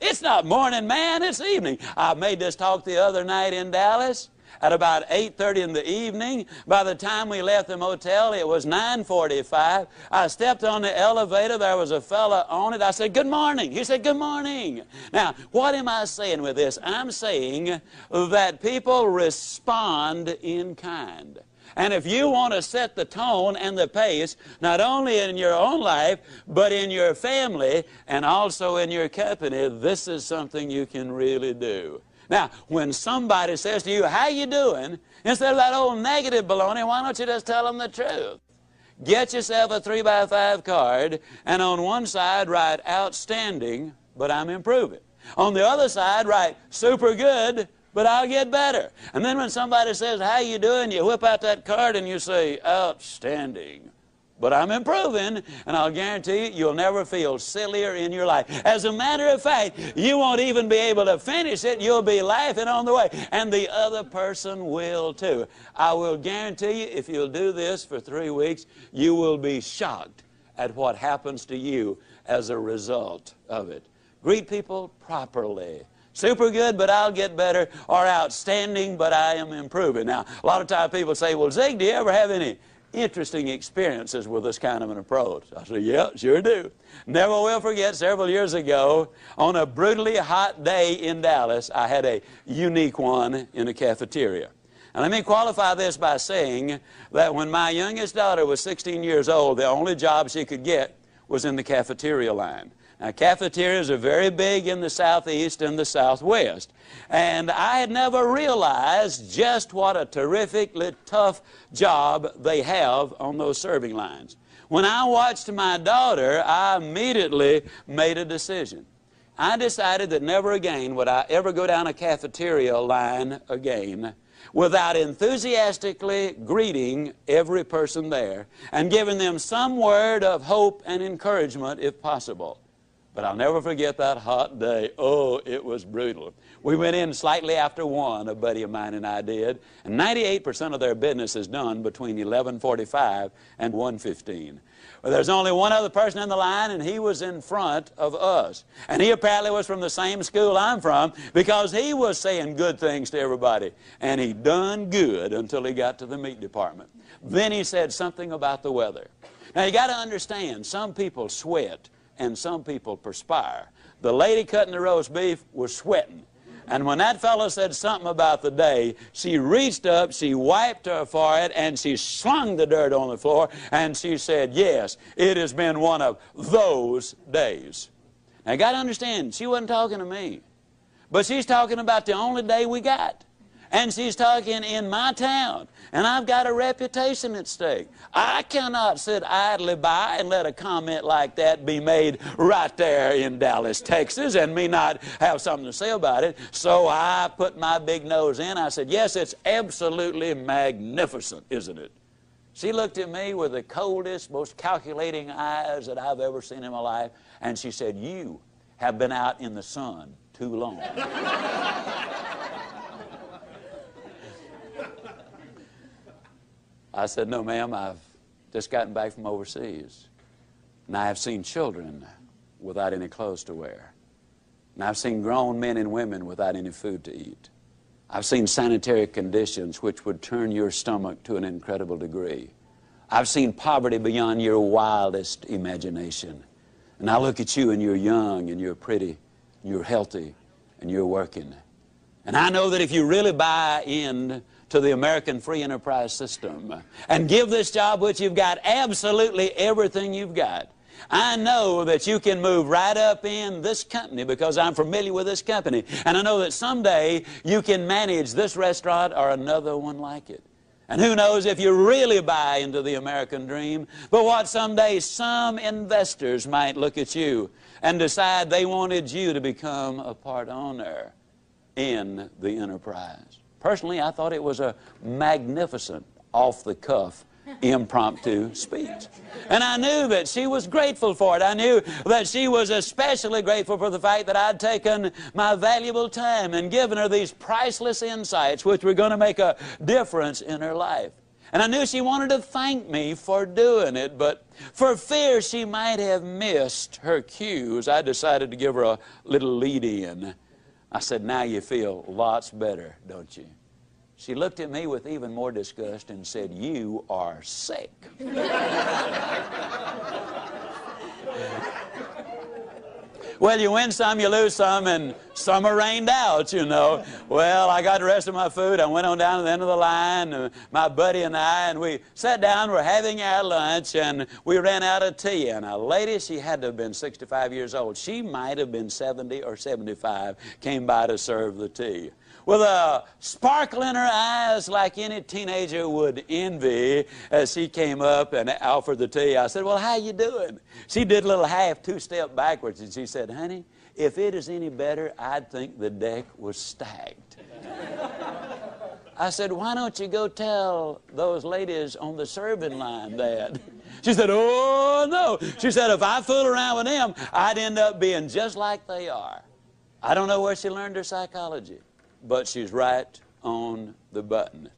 It's not morning, man, it's evening. I made this talk the other night in Dallas at about 8:30 in the evening. By the time we left the motel, it was 9:45. I stepped on the elevator. There was a fella on it. I said, good morning. He said, good morning. Now, what am I saying with this? I'm saying that people respond in kind. And if you want to set the tone and the pace, not only in your own life, but in your family and also in your company, this is something you can really do. Now, when somebody says to you, how you doing? Instead of that old negative baloney, why don't you just tell them the truth? Get yourself a 3x5 card, and on one side write outstanding, but I'm improving. On the other side write super good, but I'll get better. And then when somebody says, how you doing? You whip out that card and you say, outstanding, but I'm improving, and I'll guarantee you, you'll never feel sillier in your life. As a matter of fact, you won't even be able to finish it. You'll be laughing on the way, and the other person will too. I will guarantee you, if you'll do this for 3 weeks, you will be shocked at what happens to you as a result of it. Greet people properly. Super good, but I'll get better, or outstanding, but I am improving. Now, a lot of times people say, well, Zig, do you ever have any interesting experiences with this kind of an approach? I said, yeah, sure do. Never will forget, several years ago, on a brutally hot day in Dallas, I had a unique one in a cafeteria. And let me qualify this by saying that when my youngest daughter was 16 years old, the only job she could get was in the cafeteria line. Now, cafeterias are very big in the Southeast and the Southwest. And I had never realized just what a terrifically tough job they have on those serving lines. When I watched my daughter, I immediately made a decision. I decided that never again would I ever go down a cafeteria line again without enthusiastically greeting every person there and giving them some word of hope and encouragement if possible. But I'll never forget that hot day. Oh, it was brutal. We went in slightly after 1, a buddy of mine and I did, and 98% of their business is done between 11:45 and 1:15. Well, there's only one other person in the line, and he was in front of us. And he apparently was from the same school I'm from, because he was saying good things to everybody. And he done good until he got to the meat department. Then he said something about the weather. Now, you got to understand, some people sweat and some people perspire. The lady cutting the roast beef was sweating. And when that fellow said something about the day, she reached up, she wiped her forehead, and she slung the dirt on the floor, and she said, yes, it has been one of those days. Now, you got to understand, she wasn't talking to me. But she's talking about the only day we got. And she's talking in my town. And I've got a reputation at stake. I cannot sit idly by and let a comment like that be made right there in Dallas, Texas, and me not have something to say about it. So I put my big nose in. I said, yes, it's absolutely magnificent, isn't it? She looked at me with the coldest, most calculating eyes that I've ever seen in my life. And she said, you have been out in the sun too long. I said, no, ma'am, I've just gotten back from overseas. And I have seen children without any clothes to wear. And I've seen grown men and women without any food to eat. I've seen sanitary conditions which would turn your stomach to an incredible degree. I've seen poverty beyond your wildest imagination. And I look at you and you're young and you're pretty, you're healthy, and you're working. And I know that if you really buy in to the American free enterprise system and give this job which you've got absolutely everything you've got, I know that you can move right up in this company because I'm familiar with this company. And I know that someday you can manage this restaurant or another one like it. And who knows if you really buy into the American dream, but what someday some investors might look at you and decide they wanted you to become a part owner in the enterprise. Personally, I thought it was a magnificent, off-the-cuff, impromptu speech. And I knew that she was grateful for it. I knew that she was especially grateful for the fact that I'd taken my valuable time and given her these priceless insights which were going to make a difference in her life. And I knew she wanted to thank me for doing it, but for fear she might have missed her cues, I decided to give her a little lead-in. I said, now you feel lots better, don't you? She looked at me with even more disgust and said, you are sick. Well, you win some, you lose some, and some are rained out, you know. Well, I got the rest of my food. I went on down to the end of the line, my buddy and I, and we sat down, we're having our lunch, and we ran out of tea. And a lady, she had to have been 65 years old. She might have been 70 or 75, came by to serve the tea. With a sparkle in her eyes like any teenager would envy, as she came up and offered the tea. I said, well, how you doing? She did a little half two-step backwards, and she said, honey, if it is any better, I'd think the deck was stacked. I said, why don't you go tell those ladies on the serving line that? She said, oh, no. She said, if I fool around with them, I'd end up being just like they are. I don't know where she learned her psychology, but she's right on the button.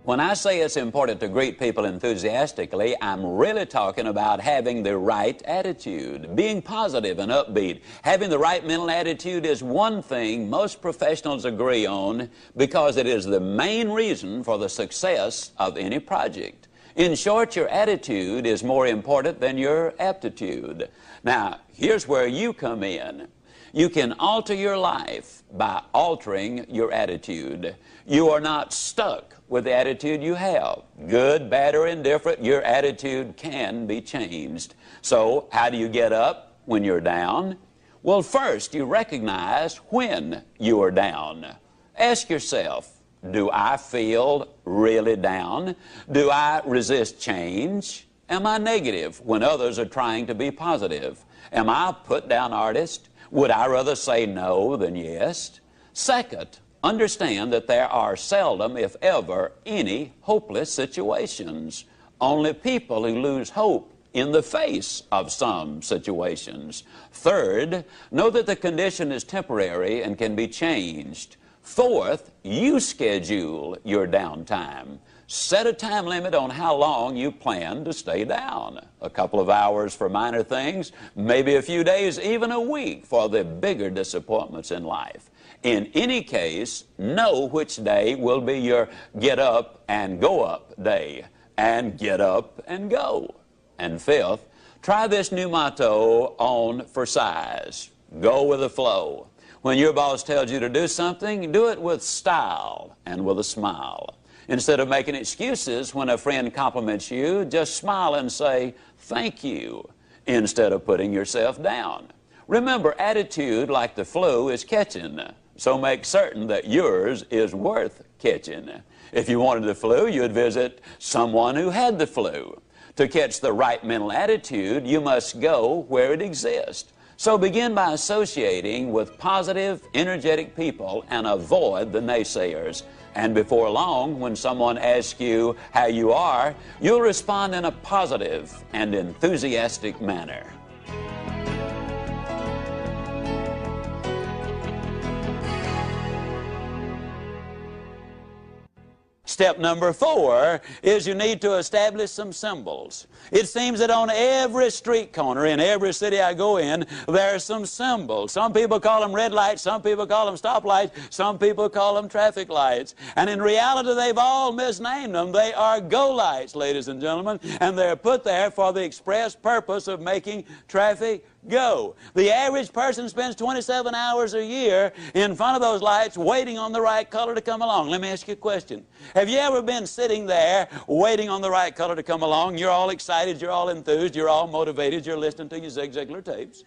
When I say it's important to greet people enthusiastically, I'm really talking about having the right attitude, being positive and upbeat. Having the right mental attitude is one thing most professionals agree on because it is the main reason for the success of any project. In short, your attitude is more important than your aptitude. Now, here's where you come in. You can alter your life by altering your attitude. You are not stuck with the attitude you have. Good, bad, or indifferent, your attitude can be changed. So, how do you get up when you're down? Well, first, you recognize when you are down. Ask yourself, do I feel really down? Do I resist change? Am I negative when others are trying to be positive? Am I a put-down artist? Would I rather say no than yes? Second, understand that there are seldom, if ever, any hopeless situations. Only people who lose hope in the face of some situations. Third, know that the condition is temporary and can be changed. Fourth, you schedule your downtime. Set a time limit on how long you plan to stay down. A couple of hours for minor things, maybe a few days, even a week for the bigger disappointments in life. In any case, know which day will be your get up and go up day, and get up and go. And fifth, try this new motto on for size. Go with the flow. When your boss tells you to do something, do it with style and with a smile. Instead of making excuses when a friend compliments you, just smile and say, thank you, instead of putting yourself down. Remember, attitude, like the flu, is catching, so make certain that yours is worth catching. If you wanted the flu, you'd visit someone who had the flu. To catch the right mental attitude, you must go where it exists. So begin by associating with positive, energetic people and avoid the naysayers. And before long, when someone asks you how you are, you'll respond in a positive and enthusiastic manner. Step number 4 is you need to establish some symbols. It seems that on every street corner in every city I go in, there are some symbols. Some people call them red lights, some people call them stoplights, some people call them traffic lights. And in reality, they've all misnamed them. They are go lights, ladies and gentlemen, and they're put there for the express purpose of making traffic go. The average person spends 27 hours a year in front of those lights waiting on the right color to come along. Let me ask you a question. Have you ever been sitting there waiting on the right color to come along? You're all excited, you're all enthused, you're all motivated, you're listening to your Zig Ziglar tapes.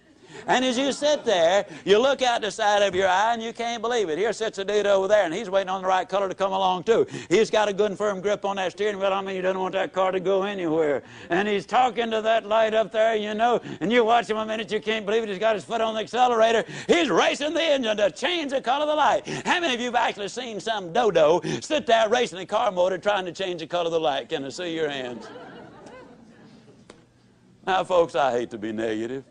And as you sit there, you look out the side of your eye and you can't believe it. Here sits a dude over there and he's waiting on the right color to come along too. He's got a good and firm grip on that steering wheel. I mean, he doesn't want that car to go anywhere. And he's talking to that light up there, you know, and you watch him a minute, you can't believe it. He's got his foot on the accelerator. He's racing the engine to change the color of the light. How many of you have actually seen some dodo sit there racing the car motor trying to change the color of the light? Can I see your hands? Now, folks, I hate to be negative.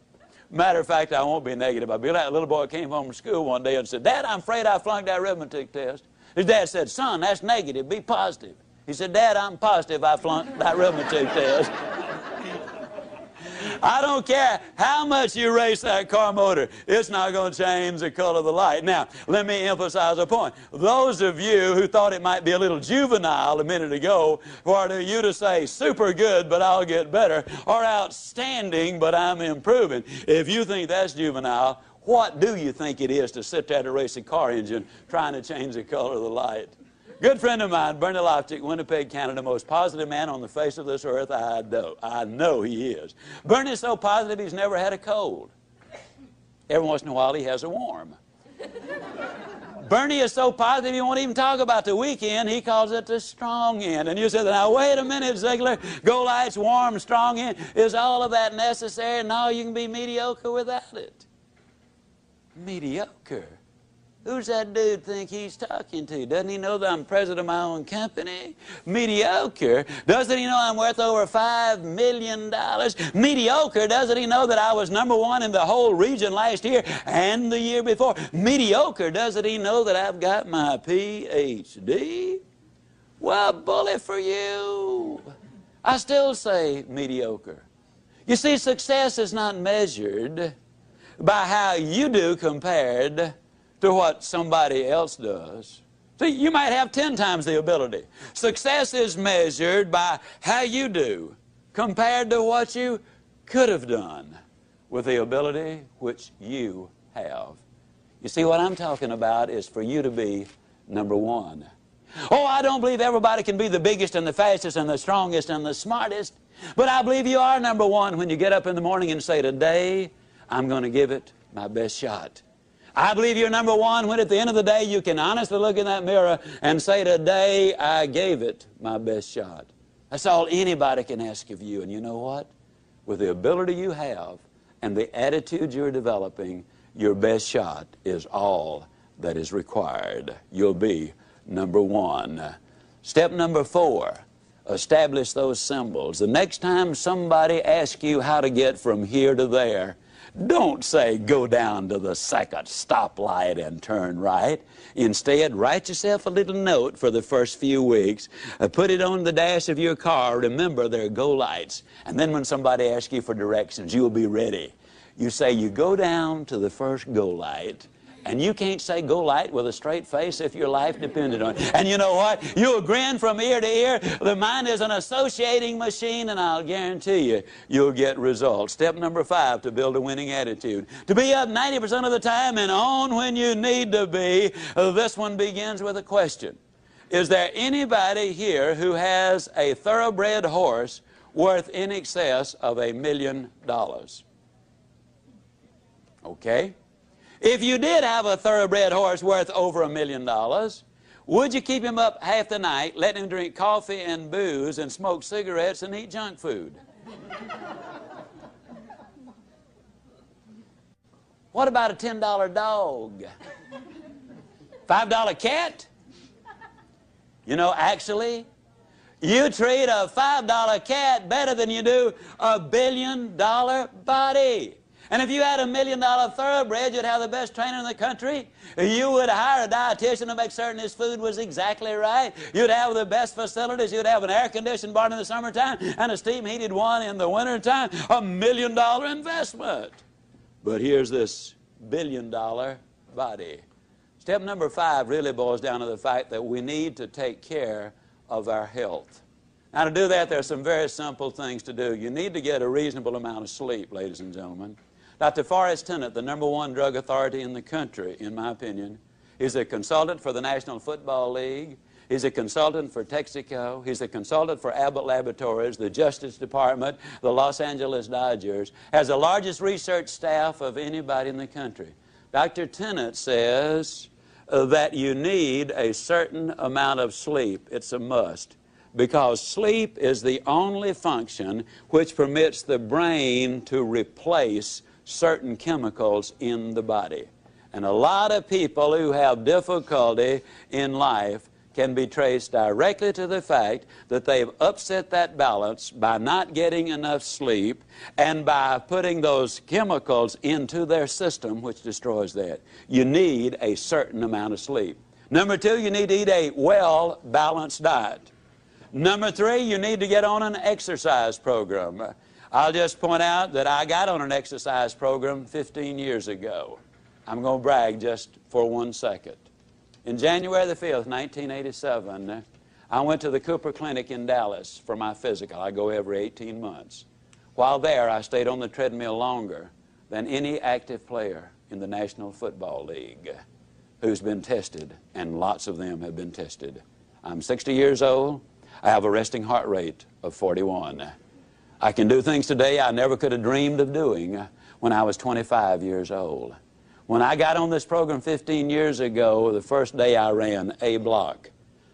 Matter of fact, I won't be negative. I'll be like a little boy came home from school one day and said, Dad, I'm afraid I flunked that arithmetic test. His dad said, son, that's negative. Be positive. He said, Dad, I'm positive I flunked that arithmetic test. I don't care how much you race that car motor, it's not going to change the color of the light. Now, let me emphasize a point. Those of you who thought it might be a little juvenile a minute ago for you to say super good, but I'll get better, or outstanding, but I'm improving, if you think that's juvenile, what do you think it is to sit there to race a car engine trying to change the color of the light? Good friend of mine, Bernie Loftic, Winnipeg, Canada, most positive man on the face of this earth. I know he is. Bernie's so positive he's never had a cold. Every once in a while he has a warm. Bernie is so positive he won't even talk about the weekend. He calls it the strong end. And you said, now wait a minute, Ziglar. Go lights, warm, strong end. Is all of that necessary? No, you can be mediocre without it. Mediocre? Who's that dude think he's talking to? Doesn't he know that I'm president of my own company? Mediocre? Doesn't he know I'm worth over $5 million? Mediocre? Doesn't he know that I was #1 in the whole region last year and the year before? Mediocre? Doesn't he know that I've got my Ph.D.? Well, bully for you. I still say mediocre. You see, success is not measured by how you do compared to what somebody else does. See, you might have 10 times the ability. Success is measured by how you do compared to what you could have done with the ability which you have. You see, what I'm talking about is for you to be #1. Oh, I don't believe everybody can be the biggest and the fastest and the strongest and the smartest, but I believe you are #1 when you get up in the morning and say, today I'm going to give it my best shot. I believe you're #1 when at the end of the day you can honestly look in that mirror and say, today I gave it my best shot. That's all anybody can ask of you. And you know what? With the ability you have and the attitude you're developing, your best shot is all that is required. You'll be #1. Step number 4, establish those symbols. The next time somebody asks you how to get from here to there, Don't say go down to the second stoplight and turn right. Instead, write yourself a little note for the first few weeks. Put it on the dash of your car. Remember, there are go lights. And then when somebody asks you for directions, you'll be ready. You say you go down to the first go light. And you can't say go light with a straight face if your life depended on it. And you know what? You'll grin from ear to ear. The mind is an associating machine, and I'll guarantee you, you'll get results. Step number 5 to build a winning attitude. To be up 90% of the time and on when you need to be. This one begins with a question. Is there anybody here who has a thoroughbred horse worth in excess of $1 million? Okay. If you did have a thoroughbred horse worth over $1 million, would you keep him up half the night, let him drink coffee and booze and smoke cigarettes and eat junk food? What about a $10 dog? $5 cat? You know, actually, you treat a $5 cat better than you do a $1 billion body. And if you had $1 million thoroughbred, you'd have the best trainer in the country. You would hire a dietitian to make certain his food was exactly right. You'd have the best facilities. You'd have an air-conditioned barn in the summertime and a steam-heated one in the wintertime. $1 million investment. But here's this $1 billion body. Step number 5 really boils down to the fact that we need to take care of our health. Now, to do that, there are some very simple things to do. You need to get a reasonable amount of sleep, ladies and gentlemen. Dr. Forrest Tennant, the #1 drug authority in the country, in my opinion, is a consultant for the National Football League. He's a consultant for Texaco. He's a consultant for Abbott Laboratories, the Justice Department, the Los Angeles Dodgers. Has the largest research staff of anybody in the country. Dr. Tennant says that you need a certain amount of sleep. It's a must. Because sleep is the only function which permits the brain to replace certain chemicals in the body. And a lot of people who have difficulty in life can be traced directly to the fact that they've upset that balance by not getting enough sleep and by putting those chemicals into their system, which destroys that. You need a certain amount of sleep. Number 2, you need to eat a well-balanced diet. Number 3, you need to get on an exercise program. I'll just point out that I got on an exercise program 15 years ago. I'm going to brag just for 1 second. In January the 5th, 1987, I went to the Cooper Clinic in Dallas for my physical. I go every 18 months. While there, I stayed on the treadmill longer than any active player in the National Football League who's been tested, and lots of them have been tested. I'm 60 years old. I have a resting heart rate of 41. I can do things today I never could have dreamed of doing when I was 25 years old. When I got on this program 15 years ago, the first day I ran a block.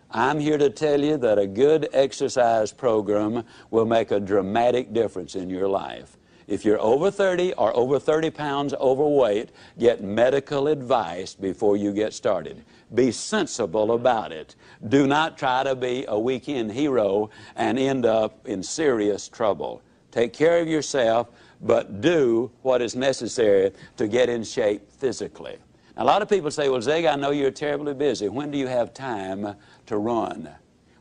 I'm here to tell you that a good exercise program will make a dramatic difference in your life. If you're over 30 or over 30 pounds overweight, get medical advice before you get started. Be sensible about it. Do not try to be a weekend hero and end up in serious trouble. Take care of yourself, but do what is necessary to get in shape physically. Now, a lot of people say, well, Zig, I know you're terribly busy. When do you have time to run?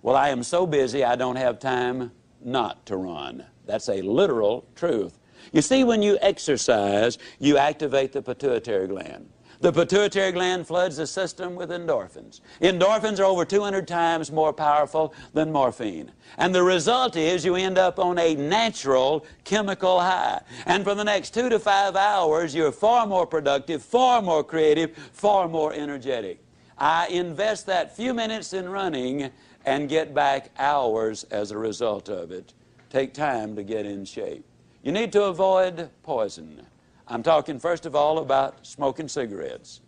Well, I am so busy I don't have time not to run. That's a literal truth. You see, when you exercise, you activate the pituitary gland. The pituitary gland floods the system with endorphins. Endorphins are over 200 times more powerful than morphine. And the result is you end up on a natural chemical high. And for the next 2 to 5 hours, you're far more productive, far more creative, far more energetic. I invest that few minutes in running and get back hours as a result of it. Take time to get in shape. You need to avoid poison. I'm talking first of all about smoking cigarettes.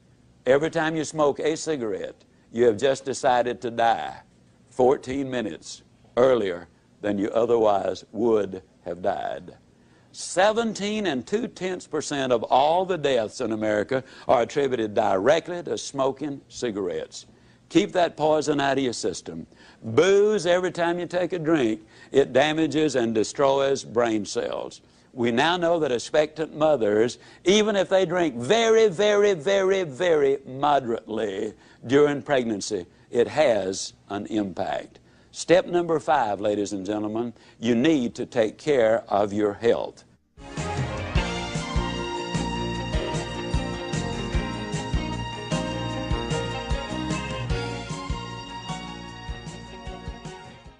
Every time you smoke a cigarette, you have just decided to die 14 minutes earlier than you otherwise would have died. 17.2% of all the deaths in America are attributed directly to smoking cigarettes. Keep that poison out of your system. Booze, every time you take a drink, it damages and destroys brain cells. We now know that expectant mothers, even if they drink very, very, very, very moderately during pregnancy, it has an impact. Step number 5, ladies and gentlemen, you need to take care of your health.